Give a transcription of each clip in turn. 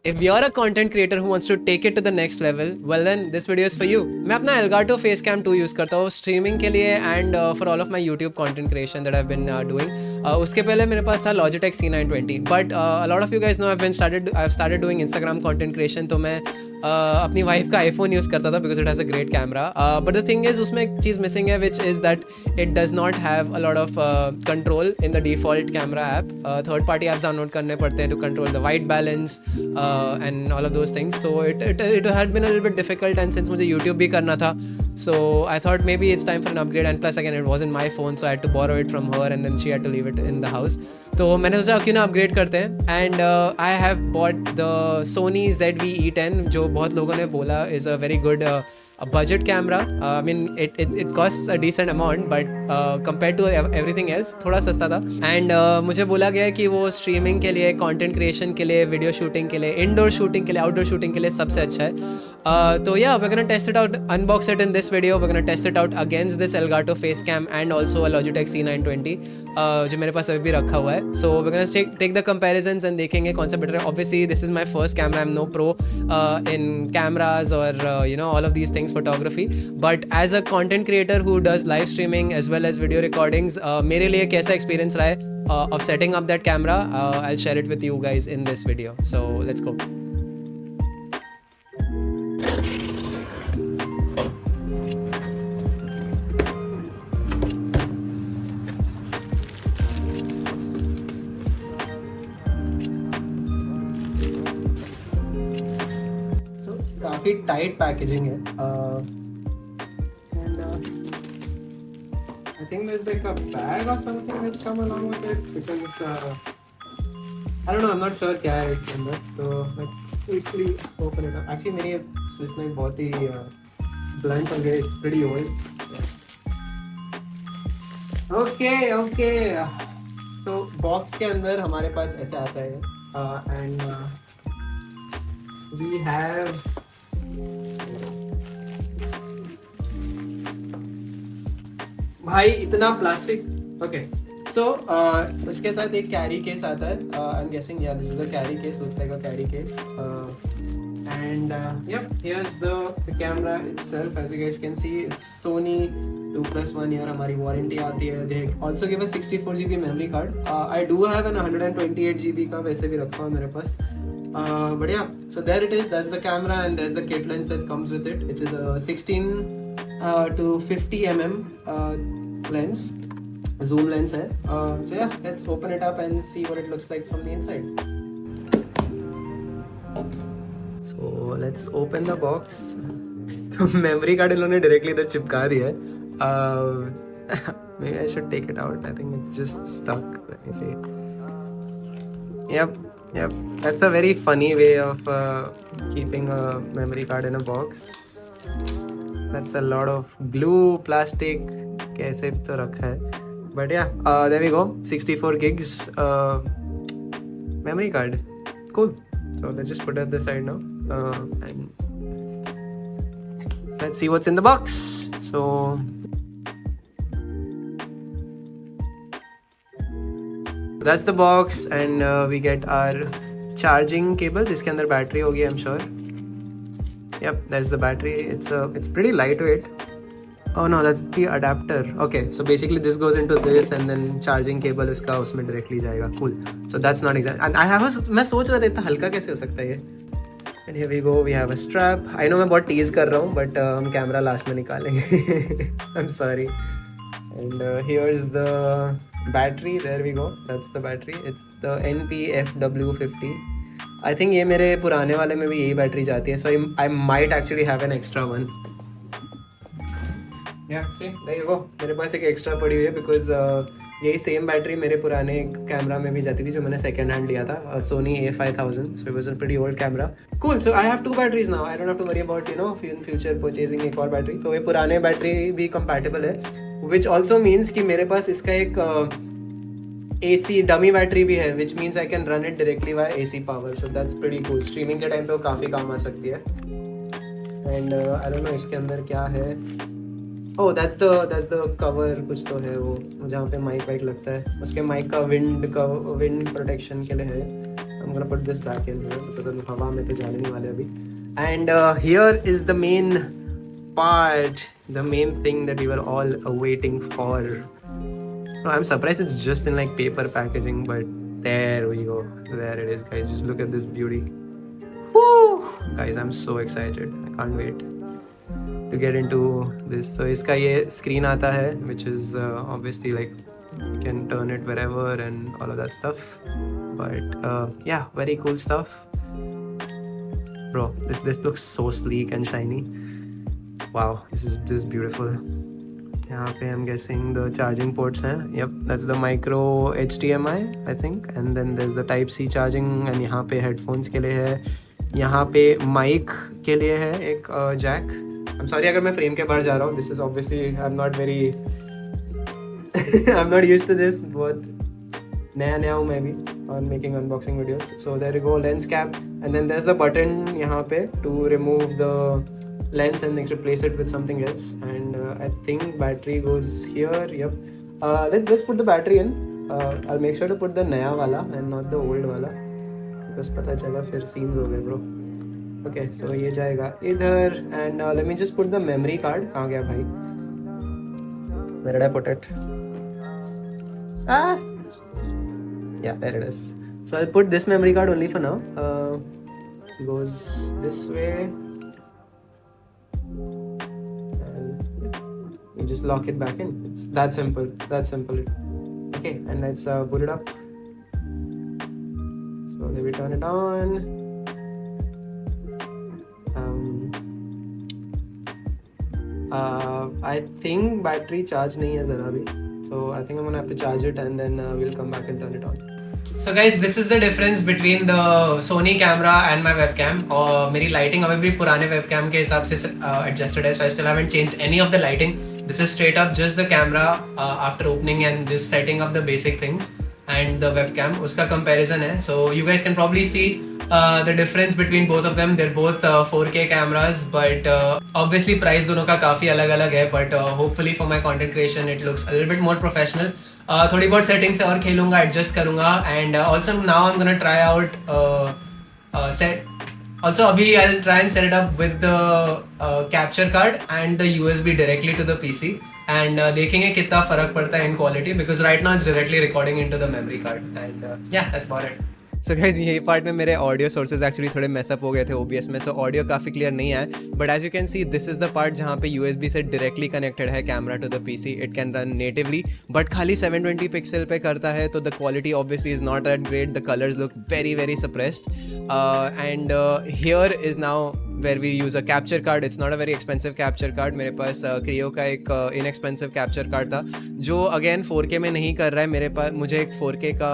If you're a content creator who wants to take it to the next level, well then this video is for you. मैं अपना Elgato Facecam 2 use करता हूँ streaming के लिए and for all of my YouTube content creation that I been doing. उसके पहले मेरे पास था Logitech C920, but a lot of you guys know I've started doing Instagram content creation. तो मैं अपनी वाइफ का आईफोन यूज़ करता था because it has a great camera. But the thing is उसमें एक चीज़ मिसिंग है which is that it does not have a lot of control in the default camera app. Third party apps download करने पड़ते हैं to control the white balance and all of those things. So it had been a little bit difficult, and since मुझे YouTube भी करना था, so I thought maybe it's time for an upgrade. And plus again it wasn't my phone, so I had to borrow it from her and then she had to leave it in the house. तो मैंने सोचा क्यों ना upgrade करते हैं. And I have bought the Sony ZV-E10 जो बहुत लोगों ने बोला is a very good a budget camera. I mean it costs a decent amount, but compared to everything else थोड़ा सस्ता था. एंड मुझे बोला गया है कि वो स्ट्रीमिंग के लिए, कंटेंट क्रिएशन के लिए, वीडियो शूटिंग के लिए, इंडोर शूटिंग के लिए, आउटडोर शूटिंग के लिए सबसे अच्छा है. तो yeah, we're gonna test it out, unbox it in this video. We're gonna test it out against this Elgato Facecam and also a Logitech C920 जो मेरे पास अभी भी रखा हुआ है. So we're gonna take the comparisons and देखेंगे कौन सा बेटर है. Obviously this is my first camera. I'm no pro in cameras or all of these things, photography. But as a content creator who does live streaming as well as video recordings, मेरे लिए कैसा experience रहा है of setting up that camera, I'll share it with you guys in this video. So let's go. काफ़ी tight packaging है. And I think there's like a bag or something that's come along with it because I don't know, I'm not sure क्या है इसके अंदर. So let's quickly open it up. Actually मेरी Swiss knife बहुत ही blunt हो गई. It's pretty old. Okay. तो box के अंदर हमारे पास ऐसे आता है and we have भाई इतना प्लास्टिक. ओके सो उसके साथ एक कैरी केस आता है. आई एम गेसिंग या this is the carry case, looks like a carry case. And yep, here's the camera itself. As you guys can see, it's Sony 2+1 year हमारी warranty आती है. They also give us 64GB memory card. I do have an 128GB का वैसे भी रखा है मेरे पास. But yeah, so there it is. That's the camera and there's the kit lens that comes with it, which is a 16 to 50 mm lens, zoom lens है. So yeah, let's open it up and see what it looks like from the inside. So let's open the box. तो memory card इन्होंने directly इधर चिपका दिया है. Maybe I should take it out. I think it's just stuck. Let me see. Yep. That's a very funny way of keeping a memory card in a box. That's a lot of glue, plastic, कैसे तो रखा है. But yeah, there we go. 64 gigs memory card. Cool. So let's just put it at the side now. And let's see what's in the box. So that's the box and we get our charging cable जिसके अंदर battery होगी. I'm sure. Yep, that's the battery. It's pretty lightweight. Oh no, that's the adapter. Okay, so basically this goes into this and then charging cable उसका उसमें directly जाएगा. Cool. So that's not exact. And मैं सोच रहा था इतना हल्का कैसे हो सकता है ये. And here we go. We have a strap. I know मैं बहुत tease कर रहा हूँ, but हम कैमरा लास्ट में निकालेंगे. I'm sorry. And here's the battery. There we go. That's the battery. It's the NP-FW50. I think ये मेरे पुराने वाले में भी यही बैटरी जाती है. So I might actually have an extra one. Yeah, see, there you go. मेरे पास एक एक्स्ट्रा पड़ी हुई है because यही सेम बैटरी मेरे पुराने कैमरा में भी जाती थी जो मैंने सेकेंड हैंड लिया था, Sony A5000. So it was a pretty old camera. Cool. So I have 2 batteries now. I don't have to worry about in future purchasing एक और बैटरी. तो ये पुराने बैटरी भी compatible है, which also means कि मेरे पास इसका एक AC डमी बैटरी भी है, which means I can run it directly via AC power. So that's pretty cool. Streaming के टाइम पे वो काफ़ी काम आ सकती है. And I don't know इसके अंदर क्या है. Oh, that's the cover. कुछ तो है वो जहाँ पे माइक लगता है. उसके माइक का विंड प्रोटेक्शन के लिए है. I'm gonna put this back in here because हम हवा में तो जाने नहीं वाले अभी. And here is the main part, the main thing that we were all waiting for. No, I'm surprised it's just in like paper packaging, but there we go. There it is, guys. Just look at this beauty. Woo! Guys, I'm so excited. I can't wait to get into this. So इसका ये screen आता है, which is obviously like you can turn it wherever and all of that stuff. But yeah, very cool stuff. Bro, this looks so sleek and shiny. Wow, this is beautiful. यहाँ पे I'm guessing the charging ports हैं. Yep, that's the micro HDMI I think, and then there's the Type C charging, and यहाँ पे headphones के लिए है. यहाँ पे mic के लिए है एक jack. I'm sorry अगर मैं frame के बाहर जा रहा हूँ. This is obviously I'm not very I'm not used to this. बहुत नया हूँ मैं भी on making unboxing videos. So there you go, lens cap, and then there's the button यहाँ पे to remove the lens and then replace it with something else. And I think battery goes here. Yep. Let's put the battery in. I'll make sure to put the नया वाला and not the old वाला because पता चला फिर scenes हो गए bro. Okay, so ये जाएगा इधर and let me just put the memory card. कहाँ गया भाई? Where did I put it? Yeah, there it is. So I'll put this memory card only for now. Goes this way. You just lock it back in. It's that simple. Okay, and let's boot it up. So then we turn it on. I think battery charge नहीं है ज़रा भी. So I think I'm gonna have to charge it and then we'll come back and turn it on. So guys, this is the difference between the Sony camera and my webcam. और मेरी lighting अभी भी पुराने webcam के हिसाब से adjusted है, so I still haven't changed any of the lighting. This is straight up just the camera after opening and just setting up the basic things, and the webcam. उसका comparison है. So you guys can probably see the difference between both of them. They're both 4K cameras, but obviously price दोनों का काफ़ी अलग-अलग है. But hopefully for my content creation, it looks a little bit more professional. थोड़ी बहुत setting से और खेलूँगा, adjust करूँगा. And also now I am gonna try out set. Also अभी I'll try and set it up with the capture card and the USB directly to the PC, and देखेंगे कितना फ़र्क पड़ता है in quality, because right now it's directly recording into the memory card, and yeah, that's about it. So guys यही part में मेरे audio sources actually थोड़े mess up हो गए थे OBS में, सो ऑडियो काफ़ी क्लियर नहीं आया. But as you can see this is the part जहाँ पे USB से डायरेक्टली कनेक्टेड है camera to the PC. It can run natively, but खाली 720 पिक्सल पे करता है, तो the quality obviously is not that great. The colours look very suppressed. And here is now where we use a capture card. It's not a very expensive capture card. मेरे पास Creo का एक inexpensive capture card था जो again 4K में नहीं कर रहा है. मेरे पास मुझे एक 4K का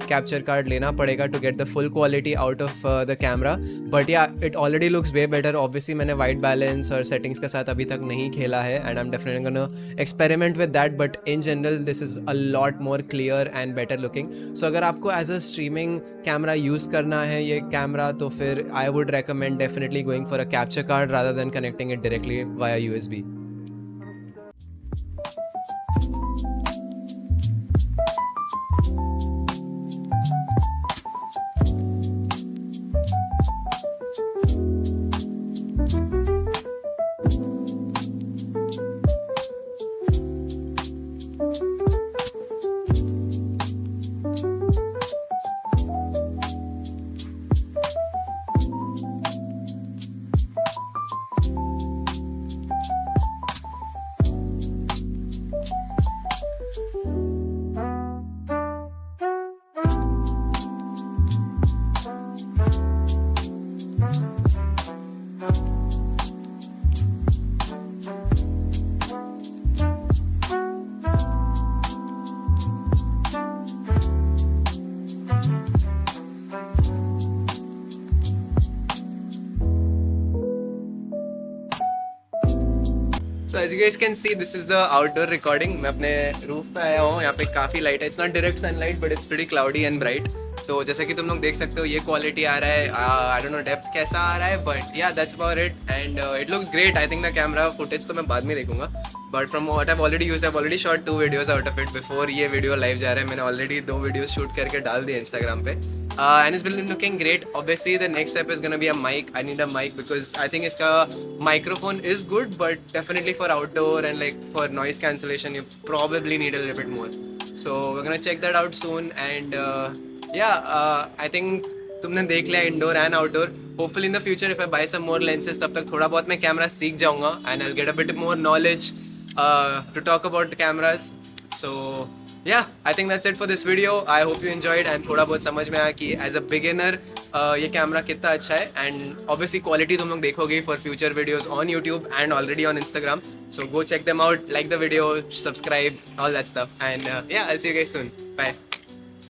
capture card लेना पड़ेगा to get the full quality out of the camera. But yeah, it already looks way better. Obviously मैंने white balance और settings के साथ अभी तक नहीं खेला है, and I'm definitely gonna experiment with that. But in general this is a lot more clear and better looking. So अगर आपको as a streaming camera use करना है ये camera, तो फिर I would recommend definitely going for a capture card rather than connecting it directly via USB. So as you guys can see, this is the outdoor recording. मैं अपने roof पे आया हूँ. यहाँ पे काफ़ी लाइट है. It's not direct sunlight, but it's pretty cloudy and bright. तो जैसा कि तुम लोग देख सकते हो ये क्वालिटी आ रहा है. I don't know डेप्थ कैसा आ रहा है, but yeah, that's about it. And it looks great. I think the camera footage तो मैं बाद में देखूंगा. But from what I've already used, I've already shot 2 videos out of it before ये video live जा रहा है. मैंने ऑलरेडी 2 वीडियोस शूट करके डाल दिए Instagram पे. And it's been looking great. Obviously, the next step is gonna be a mic. I need a mic because I think its microphone is good, but definitely for outdoor and like for noise cancellation, you probably need a little bit more. So we're gonna check that out soon. And I think तुमने देख लिया indoor and outdoor. Hopefully in the future if I buy some more lenses तब तक थोड़ा बहुत मैं camera सीख जाऊंगा and I will get a bit more knowledge to talk about the cameras. So yeah, I think that's it for this video. I hope you enjoyed and थोड़ा बहुत समझ में आया कि as a beginner ये camera कितना अच्छा है. And obviously quality तुम लोग देखोगे for future videos on YouTube and already on Instagram. So go check them out, like the video, subscribe, all that stuff. And yeah, I'll see you guys soon. Bye.